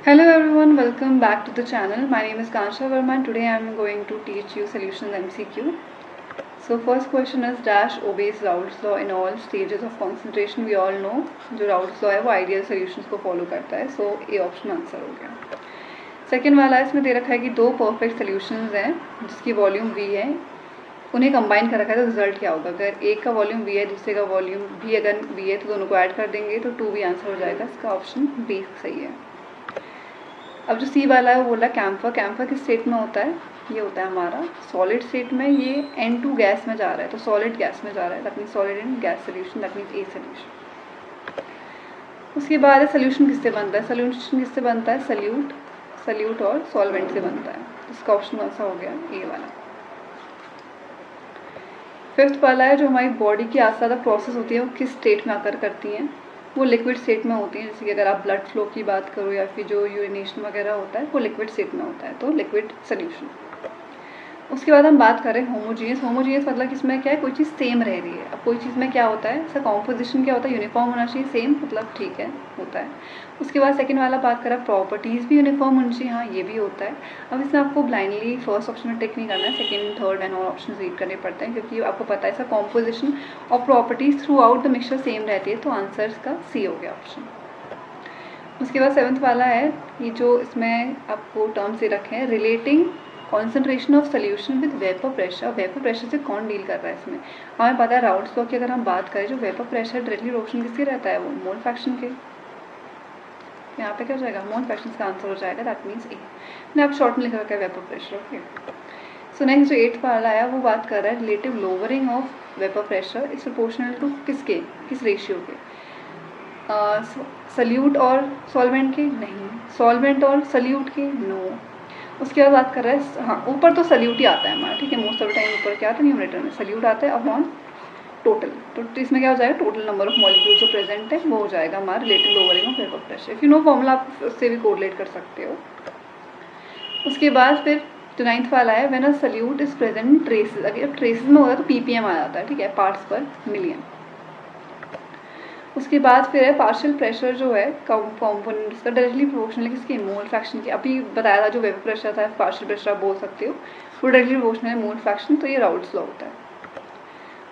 Hello everyone, welcome back to the channel. My name is Kansha Verma and today I am going to teach you solutions MCQ. So first question is dash obeys Raoult's law in all stages of concentration. We all know जो Raoult's law है वो ideal solutions को follow करता है. So A option answer हो गया. Second वाला इसमें दे रखा है कि दो परफेक्ट सोल्यूशंस हैं जिसकी वॉल्यूम V है, उन्हें कंबाइन कर रखा है तो रिजल्ट क्या होगा. अगर एक का वॉल्यूम V है दूसरे का वॉल्यूम भी अगर V है तो दोनों को ऐड कर देंगे तो 2V आंसर हो जाएगा. इसका ऑप्शन B सही है. अब जो सी वाला है वो बोला कैम्फर. कैम्फर किस स्टेट में होता है? ये होता है हमारा सॉलिड स्टेट में. ये N2 गैस में जा रहा है तो सॉलिड गैस में जा रहा है. That means solid in gas solution, that means a solution. उसके बाद है सोल्यूशन किससे बनता है? सोल्यूशन किससे बनता है? सल्यूट और सॉल्वेंट से बनता है. इसका ऑप्शन कौन सा हो गया? ए वाला. फिफ्थ वाला है जो हमारी बॉडी की आस ज़्यादा प्रोसेस होती है वो किस स्टेट में आकर करती हैं? वो लिक्विड स्टेट में होती हैं. जैसे कि अगर आप ब्लड फ्लो की बात करो या फिर जो यूरिनेशन वगैरह होता है वो लिक्विड स्टेट में होता है, तो लिक्विड सोल्यूशन. उसके बाद हम बात करें होमोजीनियस. होमोजीनियस मतलब किसमें क्या है? कोई चीज़ सेम रह रही है. अब कोई चीज़ में क्या होता है, इसका कॉम्पोजिशन क्या होता है? यूनिफॉर्म होना चाहिए. सेम मतलब ठीक है, होता है. उसके बाद सेकंड वाला बात करा प्रॉपर्टीज़ भी यूनिफॉर्म होनी चाहिए. हाँ, ये भी होता है. अब इसमें आपको ब्लाइंडली फर्स्ट ऑप्शन में टिक नहीं करना है, सेकंड थर्ड एंड और ऑप्शन रीड करने पड़ते हैं क्योंकि आपको पता है इसका कॉम्पोजिशन और properties through out the mixture same रहती है. तो आंसर इसका सी हो गया ऑप्शन. उसके बाद सेवन्थ वाला है ये जो इसमें आपको टर्म्स दे रखे हैं relating concentration of solution with vapour pressure. Vapour pressure से कौन डील कर रहा है इसमें? हमें पता है राउल्ट्स लॉ की अगर हम बात करें जो वेपर प्रेशर डायरेक्टली रिलेशन किसके रहता है? वो मोल फ्रैक्शन के. यहाँ पे क्या हो जाएगा? मोल फ्रैक्शन का आंसर हो जाएगा. That means A. मैंने आप शॉर्ट में लिखा रखा है vapour pressure. Okay. So next जो एट्थ वाला आया वो बात कर रहा है relative lowering of vapour pressure is proportional to किसके, किस रेशियो के? सल्यूट और सॉल्वेंट के? नहीं. सॉल्वेंट और सल्यूट के? नो. उसके बाद बात कर रहा है, हाँ ऊपर तो सल्यूट ही आता है हमारा, ठीक है. मोस्ट ऑफ द टाइम ऊपर क्या आता है? न्यूमरेटर में सल्यूट आता है अपॉन टोटल. तो इसमें क्या हो जाएगा? टोटल नंबर ऑफ मॉलिक्यूल्स जो प्रेजेंट है वो हो जाएगा हमारा relative lowering of vapour pressure. If you know formula आप उससे भी कोरिलेट कर सकते हो. उसके बाद फिर जो नाइन्थ वाला है when a solute is present in traces. अगर ट्रेसेस में होगा तो ppm आ जाता है, ठीक है, पार्ट्स पर मिलियन. उसके बाद फिर है पार्शियल प्रेशर जो है कॉम्पोनेंट उसका डायरेक्टली प्रोपोर्शनल किसके? मोल फ्रैक्शन की. अभी बताया था जो वेपर प्रेशर था पार्शियल प्रेशर आप बोल सकते हो वो डायरेक्टली प्रोपोर्शनल है मोल फ्रैक्शन. तो ये राउल्ट्स लॉ होता है.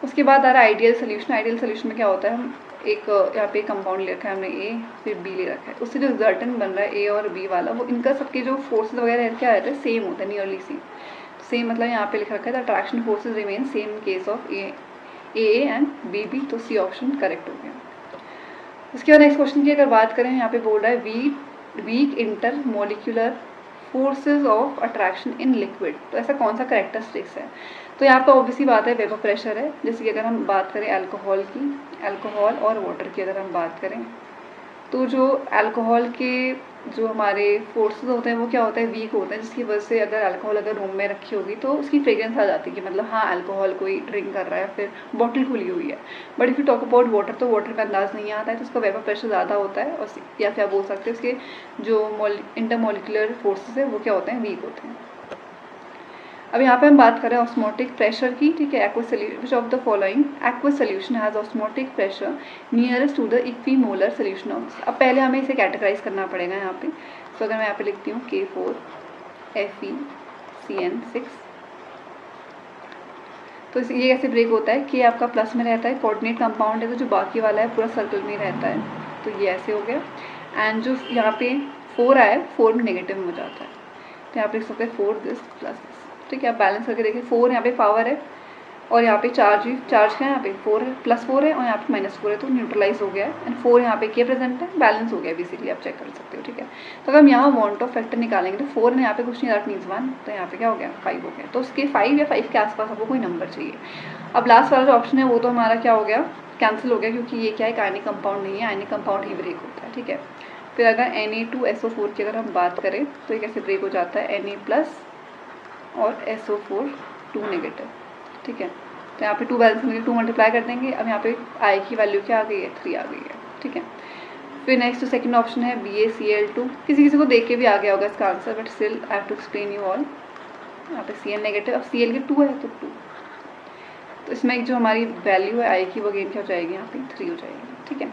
उसके बाद आ रहा है आइडियल सोल्यूशन. आइडियल सोल्यूशन में क्या होता है? हम एक यहाँ पे कंपाउंड ले रखा है हमने ए फिर बी ले रखा है. उससे जो रिजल्टेंट बन रहा है ए और बी वाला वो इनका सबके जो फोर्सेज वगैरह क्या रहता है? सेम होता है, नियरली सेम. मतलब यहाँ पे लिख रखा है the attraction forces remain same in case of A and B B. तो सी ऑप्शन करेक्ट हो गया. उसके बाद नेक्स्ट क्वेश्चन की अगर बात करें यहाँ पे बोल रहा है weak intermolecular forces of attraction in liquid. तो ऐसा कौन सा कैरेक्टरिस्टिक्स है? तो यहाँ पे ऑब्वियसली बात है वेपर प्रेशर है. जैसे कि अगर हम बात करें अल्कोहल और वाटर की अगर हम बात करें तो जो अल्कोहल के जो हमारे फोर्सेस होते हैं वो क्या होता है? वीक होते हैं, जिसकी वजह से अगर अल्कोहल अगर रूम में रखी होगी तो उसकी फ्रेग्रेंस आ जाती है कि मतलब हाँ अल्कोहल कोई ड्रिंक कर रहा है, फिर बॉटल खुली हुई है. But if you talk about water तो वाटर का अंदाज नहीं आता है, तो उसका वेपर प्रेशर ज़्यादा होता है. और या फिर आप बोल सकते हैं उसके जो इंटरमोलिकुलर फोर्सेस है वो क्या होते हैं? वीक होते हैं. अब यहाँ पे हम बात करें ऑस्मोटिक प्रेशर की, ठीक है. Which of the following aqueous solution has osmotic pressure nearest to the equimolar solution of. अब पहले हमें इसे कैटेगराइज करना पड़ेगा यहाँ पे. तो अगर मैं यहाँ पे लिखती हूँ K4 FeCN6 तो ये कैसे ब्रेक होता है? K आपका प्लस में रहता है, कोऑर्डिनेट कंपाउंड है, तो जो बाकी वाला है पूरा सर्कल में रहता है. तो ये ऐसे हो गया. एंड जो यहाँ पे 4 आया 4 में नेगेटिव में हो जाता है. तो यहाँ पे लिख सकते हैं 4 दिस प्लस दिस, ठीक है. आप बैलेंस करके देखिए 4 यहाँ पे पावर है और यहाँ पे चार्ज क्या है? यहाँ पे 4 है, +4 है और यहाँ पे -4 है, तो न्यूट्रलाइज हो गया है. एंड 4 यहाँ पे K प्रेजेंट है, बैलेंस हो गया बेसिकली. आप चेक कर सकते हो, ठीक है. तो अगर हम यहाँ वांट ऑफ फैक्टर निकालेंगे तो 4 यहाँ पे कुछ नहीं, दैट मीन्स 1. तो यहाँ पे क्या हो गया? 5 हो गया. तो उसके 5 या 5 के आसपास आपको कोई नंबर चाहिए. अब लास्ट वाला जो ऑप्शन है वो तो हमारा क्या हो गया? कैंसिल हो गया, क्योंकि ये क्या है? आयनिक कंपाउंड नहीं है. आयनिक कंपाउंड ही ब्रेक होता है, ठीक है. फिर अगर Na2SO4 की अगर हम बात करें तो ये कैसे ब्रेक हो जाता है? Na+ और SO4 2 नेगेटिव, ठीक है. तो यहाँ पे 2 बैलेंस मिलेंगे, 2 मल्टीप्लाई कर देंगे. अब यहाँ पे आई की वैल्यू क्या आ गई है? 3 आ गई है, ठीक है. फिर नेक्स्ट जो सेकंड ऑप्शन है BaCl2. किसी किसी को देख के भी आ गया होगा इसका answer, but still I have to explain you all. यहाँ पे Cl नेगेटिव. अब Cl के 2 है तो 2. तो इसमें एक जो हमारी वैल्यू है आई की वो अगेन क्या हो जाएगी? यहाँ पे 3 हो जाएगी, ठीक है.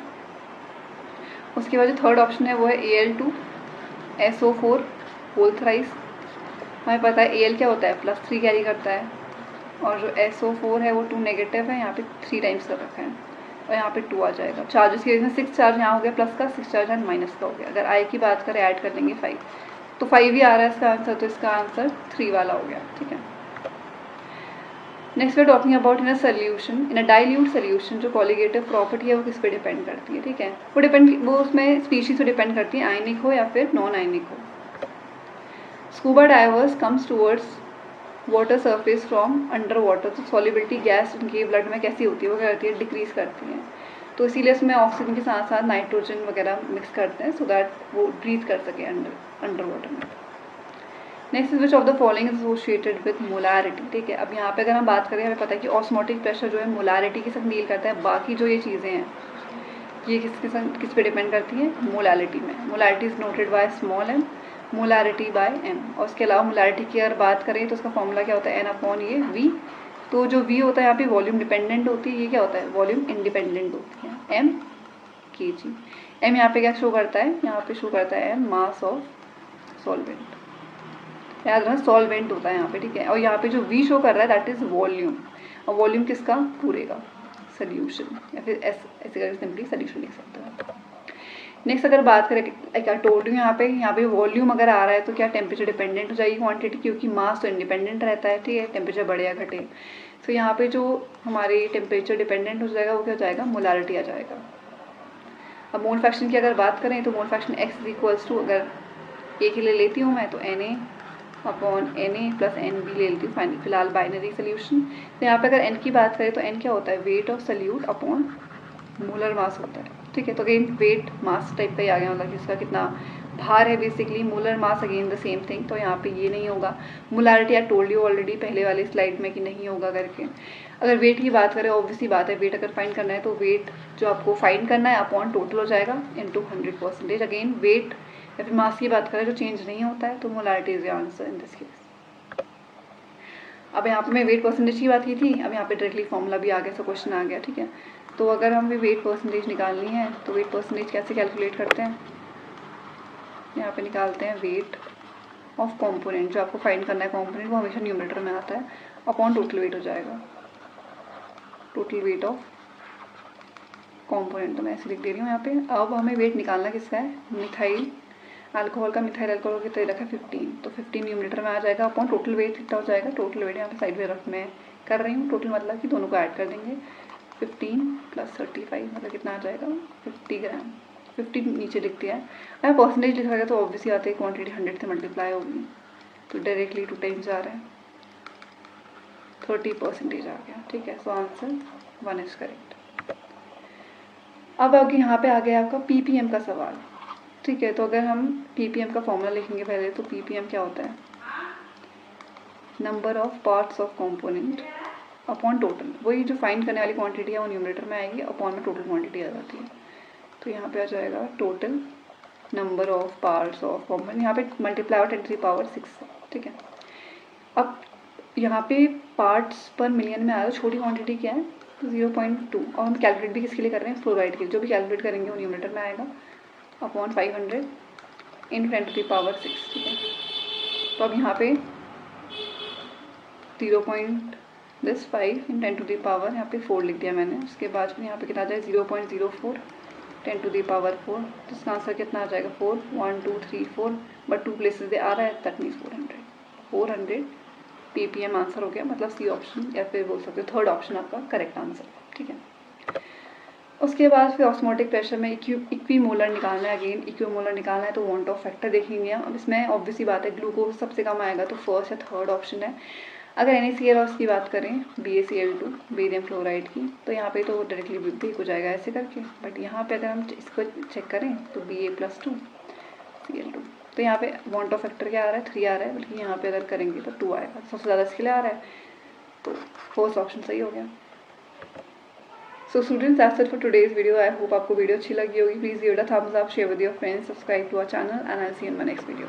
उसके बाद जो थर्ड ऑप्शन है वो है Al2 SO4 होल थ्राइस। हमें पता है Al क्या होता है, +3 कैरी करता है, और जो SO4 है वो 2 नेगेटिव है, यहाँ पे 3 टाइम्स कर रखा है, और यहाँ पे 2 आ जाएगा। चार्जेस की वजह से 6 चार्ज यहाँ हो गया प्लस का, 6 चार्ज यहाँ माइनस का हो गया। अगर I की बात करें ऐड कर लेंगे 5, तो 5 ही आ रहा है इसका आंसर, तो इसका आंसर 3 वाला हो गया। ठीक है, next we are talking about in a solution, in a dilute solution जो कॉलिगेटिव प्रॉपर्टी है वो किस पे डिपेंड करती है। ठीक है, वो उसमें स्पीशीज पे डिपेंड करती है, आयनिक हो या फिर नॉन आयनिक हो। Scuba divers comes towards water surface from under water, तो सॉलिबिलिटी गैस उनकी ब्लड में कैसी होती है, वो क्या करती है, डिक्रीज करती है, तो इसीलिए उसमें ऑक्सीजन के साथ साथ नाइट्रोजन वगैरह मिक्स करते हैं सो दैट वो ब्रीथ कर सके अंडर वाटर में। Next which of the following is associated with molarity. ठीक है, अब यहाँ पे अगर हम बात करें, हमें पता है कि ऑस्मोटिक प्रेशर जो है मोलारिटी के साथ डील करता है, बाकी जो ये चीज़ें हैं ये किस पे डिपेंड करती है, मोलारिटी में। Molarity is noted by small m, molarity by m, और उसके अलावा मोलारिटी की अगर बात करें तो उसका फॉर्मूला क्या होता है, n/v। तो जो v होता है यहाँ पे वॉल्यूम डिपेंडेंट होती है, ये क्या होता है, वॉल्यूम इंडिपेंडेंट होती है, m kg। m यहाँ पे क्या शो करता है, यहाँ पे शो करता है मास ऑफ सॉल्वेंट, याद रखना सॉल्वेंट होता है यहाँ पे। ठीक है, और यहाँ पे जो v शो कर रहा है दैट इज वॉल्यूम, और वॉल्यूम किसका, पूरे का, सोल्यूशन, या फिर ऐसे करके सिंपली सोल्यूशन लिख सकते हैं। नेक्स्ट अगर बात करें, क्या टोल्ड हूँ यहाँ पे वॉल्यूम अगर आ रहा है तो क्या टेम्परेचर डिपेंडेंट हो जाएगी क्वांटिटी, क्योंकि मास तो इंडिपेंडेंट रहता है। ठीक है, टेम्परेचर बढ़े या घटे, तो यहाँ पे जो हमारे टेम्परेचर डिपेंडेंट हो जाएगा वो क्या हो जाएगा, मोलारिटी आ जाएगा। अब मोल फ्रैक्शन की अगर बात करें तो mole fraction x equals to, अगर a के लिए लेती हूँ मैं तो Na/Na प्लस NB ले लेती हूँ, फिलहाल बाइनरी सोल्यूशन। तो यहाँ पे अगर n की बात करें तो n क्या होता है, weight of solute upon molar mass होता है। ठीक है, तो अगेन वेट मास टाइप का ही आ गया, मतलब इसका कितना भार है basically. Molar mass again the same thing, तो यहाँ पे ये नहीं होगा। Molarity I told you already पहले वाली स्लाइड में कि नहीं होगा करके। अगर वेट की बात करें, ऑब्वियसली बात है, वेट अगर फाइंड करना है तो वेट जो आपको फाइंड करना है अपॉन टोटल हो जाएगा इनटू 100%। अगेन वेट या फिर मास की बात करें जो चेंज नहीं होता है, तो molarity is the answer in this case. अब यहाँ पे मैं वेट परसेंटेज की बात की थी, अब यहाँ पे डायरेक्टली फॉर्मूला भी आ गया, सब क्वेश्चन आ गया। ठीक है, तो अगर हमें वेट परसेंटेज निकालनी है तो वेट परसेंटेज कैसे कैलकुलेट करते हैं, यहाँ पे निकालते हैं वेट ऑफ कंपोनेंट, जो आपको फाइंड करना है कंपोनेंट वो हमेशा न्यूमरेटर में आता है, अपॉन टोटल वेट हो जाएगा, टोटल वेट ऑफ कंपोनेंट। तो मैं ऐसे लिख दे रही हूँ यहाँ पे। अब हमें वेट निकालना किसका है, मिथाइल अल्कोहल का। मिथाइल अल्कोहल कितना रखा है, 15, तो 15 न्यूमरेटर में आ जाएगा, अपॉन टोटल वेट कितना हो जाएगा, टोटल वेट यहाँ पे साइड में रख मैं कर रही हूँ, टोटल मतलब कि दोनों को ऐड कर देंगे, 15 + 35 मतलब कितना आ जाएगा, 50 ग्राम। 50 नीचे लिख दिया है। अगर परसेंटेज लिखा गया तो ऑब्वियसली आते हैं क्वांटिटी 100 से मल्टीप्लाई होगी, तो डायरेक्टली 2 टाइम्स आ रहा है, 30% आ गया। ठीक है, सो आंसर 1 इज करेक्ट। अब आगे यहाँ पे आ गया आपका ppm का सवाल। ठीक है, तो अगर हम ppm का फॉर्मूला लिखेंगे पहले, तो ppm क्या होता है, number of parts of component upon total. वही जो फाइंड करने वाली क्वांटिटी है वो न्यूमरेटर में आएगी, अपॉन में टोटल क्वांटिटी आ जाती है, तो यहाँ पे आ जाएगा total number of parts of component, यहाँ पे मल्टीप्लाई 10⁶ है। ठीक है, अब यहाँ पे पार्ट्स पर मिलियन में आ रहा है, छोटी क्वांटिटी क्या है, 0.2, और हम कैलकुलेट भी किसके लिए कर रहे हैं, फ्लोराइड के लिए। जो भी कैलकुलेट करेंगे वो न्यूमरेटर में आएगा, अपॉन 500 × 10⁶। ठीक है, तो अब यहाँ पे 0.5 × 10⁴ यहाँ पे 4 लिख दिया मैंने। उसके बाद फिर यहाँ पे कितना आ जाएगा, 0.04 10⁴, तो इसका आंसर कितना आ जाएगा, 4, 1 2 3 4, बट 2 प्लेसेस दे आ रहा है, दैट मीन्स 400 ppm आंसर हो गया, मतलब सी ऑप्शन, या फिर बोल सकते हो थर्ड ऑप्शन आपका करेक्ट आंसर। ठीक है, उसके बाद फिर ऑस्मोटिक प्रेशर में इक्विमोलर निकालना है। अगेन इक्विमोलर निकालना है तो वांट ऑफ फैक्टर देखेंगे हम। अब इसमें ऑब्वियसली बात है, ग्लूकोज सबसे कम आएगा, तो फर्स्ट या थर्ड ऑप्शन है। अगर NaCl और उसकी बात करें BaCl2 बेरियम क्लोराइड की, तो यहाँ पे तो डायरेक्टली ब्रेक हो जाएगा ऐसे करके, बट यहाँ पे अगर हम इसको चेक करें तो Ba+2 Cl2, तो यहाँ पे वांट ऑफ फैक्टर क्या आ रहा है, 3 आ रहा है, बल्कि यहाँ पे अगर करेंगे तो 2 आएगा, सबसे ज़्यादा इसके लिए आ रहा है, तो फर्स्ट ऑप्शन सही हो गया। So students, that's it for today's video. I hope आपको वीडियो अच्छी लगी होगी। Please give it a thumbs up, share with your friends, subscribe to our channel, and I will see you in my next video.